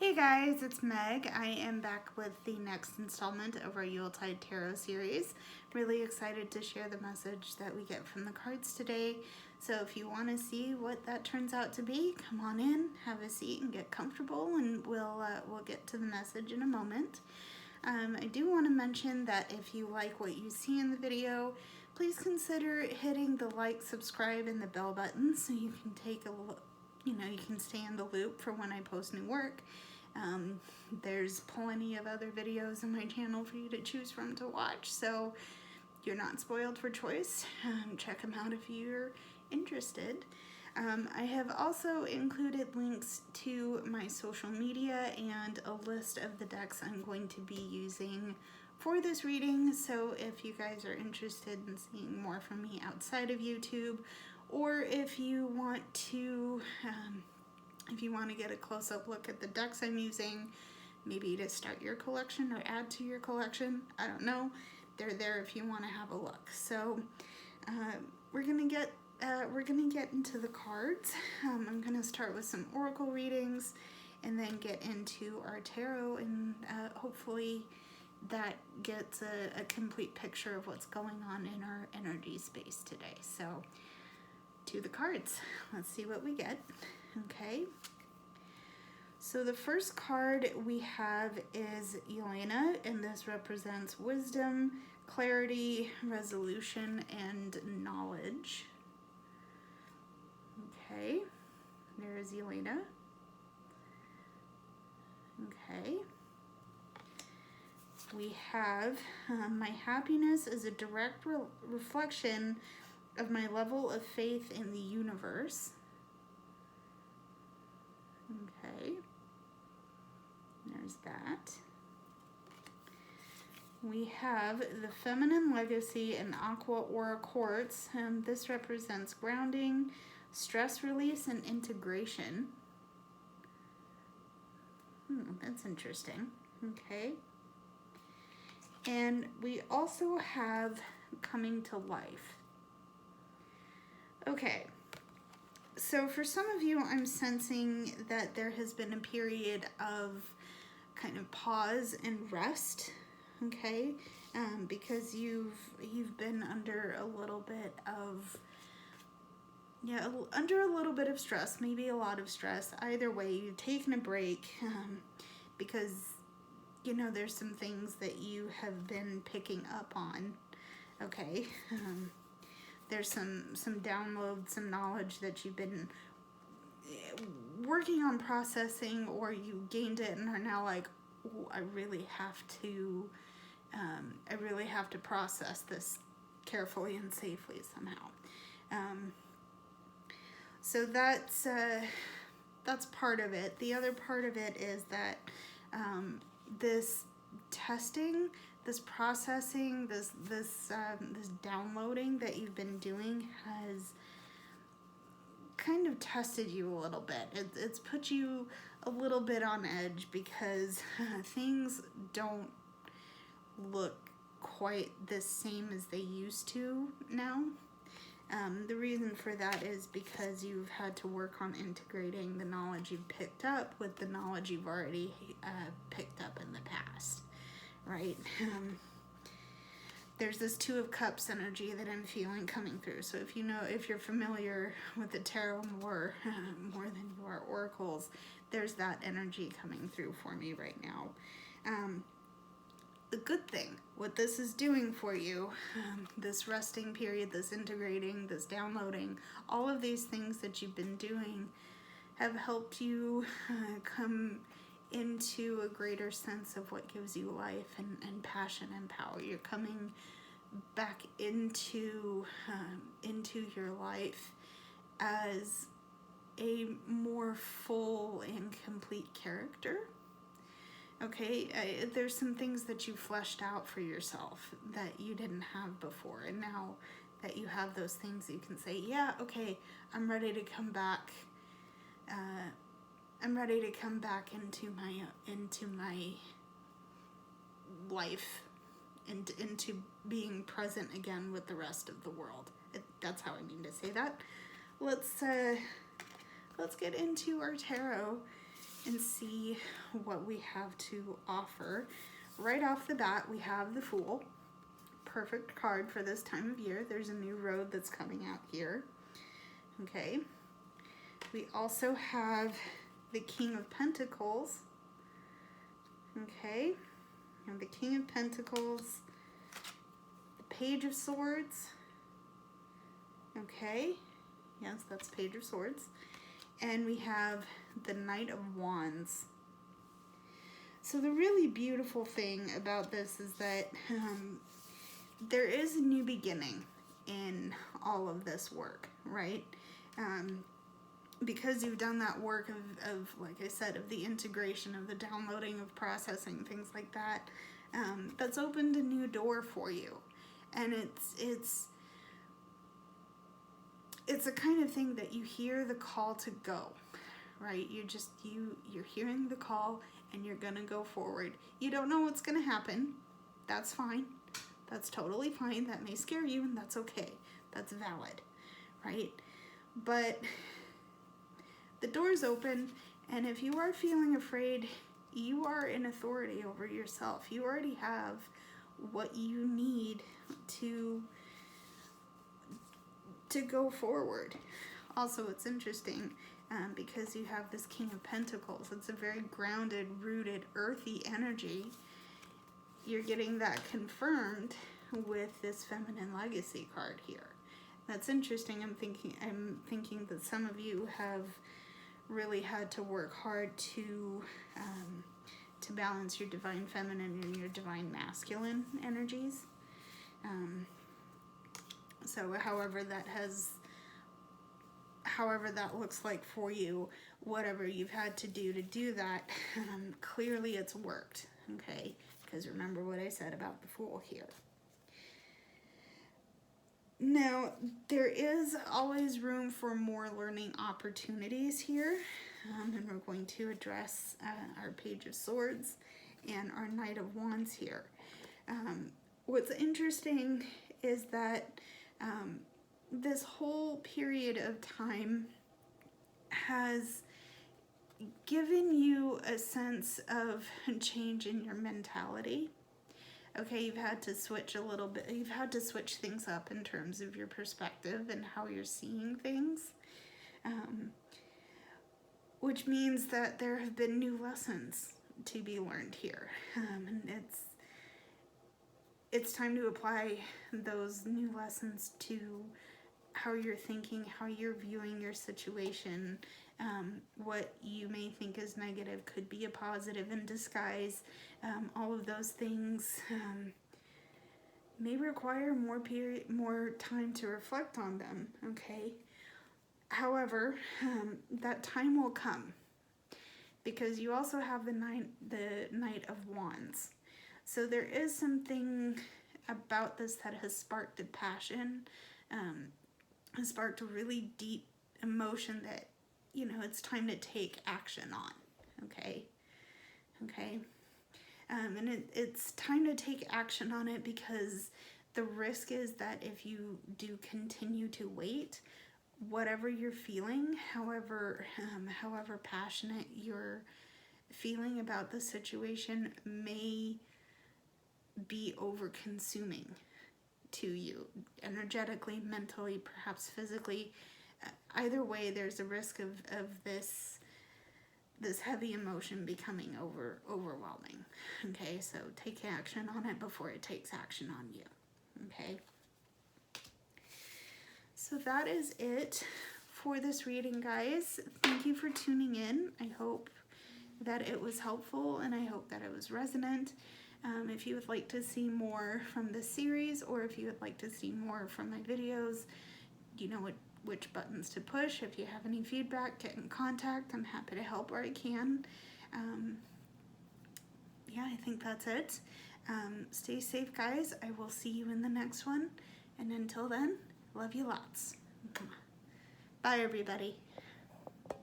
Hey guys, it's Meg. I am back with the next installment of our Yuletide Tarot series. Really excited to share the message that we get from the cards today. So if you want to see what that turns out to be, come on in, have a seat and get comfortable, and we'll get to the message in a moment. I do want to mention that if you like what you see in the video, please consider hitting the like, subscribe, and the bell button so you can take a look. You can stay in the loop for when I post new work. There's plenty of other videos on my channel for you to choose from to watch, so you're not spoiled for choice. Check them out if you're interested. I have also included links to my social media and a list of the decks I'm going to be using for this reading, so if you guys are interested in seeing more from me outside of YouTube, or if you want to get a close-up look at the decks I'm using, maybe to start your collection or add to your collection, I don't know, they're there if you want to have a look. So we're gonna get into the cards. I'm gonna start with some oracle readings and then get into our tarot, and hopefully that gets a complete picture of what's going on in our energy space today. So to the cards, let's see what we get. Okay, so the first card we have is Elena, and this represents wisdom, clarity, resolution, and knowledge. Okay, there is Elena. Okay, we have my happiness is a direct reflection of my level of faith in the universe. Okay, there's that. We have the feminine legacy and aqua aura quartz. This represents grounding, stress release, and integration. That's interesting. Okay. And we also have coming to life. Okay. So for some of you, I'm sensing that there has been a period of kind of pause and rest, okay? Because you've been under a little bit of, under a little bit of stress, maybe a lot of stress. Either way, you've taken a break because, there's some things that you have been picking up on, okay? There's some downloads, some knowledge that you've been working on processing, or you gained it and are now like, oh, I really have to process this carefully and safely somehow. So that's part of it. The other part of it is that this testing, this processing, this downloading that you've been doing has kind of tested you a little bit. It's put you a little bit on edge because things don't look quite the same as they used to now. The reason for that is because you've had to work on integrating the knowledge you've picked up with the knowledge you've already picked up in the past. Right? There's this Two of Cups energy that I'm feeling coming through. So if you're familiar with the tarot more than you are oracles, there's that energy coming through for me right now. The good thing, what this is doing for you, this resting period, this integrating, this downloading, all of these things that you've been doing have helped you come into a greater sense of what gives you life and passion and power. You're coming back into your life as a more full and complete character. Okay, there's some things that you fleshed out for yourself that you didn't have before, and now that you have those things, you can say, yeah, okay, I'm ready to come back. I'm ready to come back into my life, and into being present again with the rest of the world. That's how I mean to say that. Let's get into our tarot and see what we have to offer. Right off the bat, we have the Fool. Perfect card for this time of year. There's a new road that's coming out here. Okay. We also have the King of Pentacles. Okay. We have the King of Pentacles. The Page of Swords. Okay. Yes, that's Page of Swords. And we have the Knight of Wands. So the really beautiful thing about this is that there is a new beginning in all of this work, right? Because you've done that work of, like I said, of the integration, of the downloading, of processing, things like that, that's opened a new door for you. And it's a kind of thing that you hear the call to go, right? You're hearing the call and you're gonna go forward. You don't know what's gonna happen. That's fine. That's totally fine. That may scare you, and that's okay. That's valid, right? But the door's open, and if you are feeling afraid, you are in authority over yourself. You already have what you need to go forward. Also, it's interesting because you have this King of Pentacles. It's a very grounded, rooted, earthy energy. You're getting that confirmed with this Feminine Legacy card here. That's interesting. I'm thinking that some of you have really had to work hard to balance your Divine Feminine and your Divine Masculine energies. So however that looks like for you, whatever you've had to do that, clearly it's worked, okay? Because remember what I said about the Fool here. Now, there is always room for more learning opportunities here, and we're going to address our Page of Swords and our Knight of Wands here. What's interesting is that this whole period of time has given you a sense of change in your mentality. Okay, you've had to switch a little bit. You've had to switch things up in terms of your perspective and how you're seeing things. Which means that there have been new lessons to be learned here. And it's time to apply those new lessons to how you're thinking, how you're viewing your situation. What you may think is negative could be a positive in disguise. All of those things may require more time to reflect on them, okay? However, that time will come because you also have the Knight of Wands. So there is something about this that has sparked a passion, has sparked a really deep emotion that, you know, it's time to take action on, okay? Okay? And it's time to take action on it because the risk is that if you do continue to wait, whatever you're feeling, however passionate you're feeling about the situation may be over-consuming to you, energetically, mentally, perhaps physically. Either way, there's a risk of this heavy emotion becoming overwhelming. Okay, so take action on it before it takes action on you. Okay. So that is it for this reading, guys. Thank you for tuning in. I hope that it was helpful and I hope that it was resonant. If you would like to see more from this series, or if you would like to see more from my videos, you know which buttons to push. If you have any feedback, get in contact. I'm happy to help where I can. Yeah, I think that's it. Stay safe, guys. I will see you in the next one. And until then, love you lots. Bye, everybody.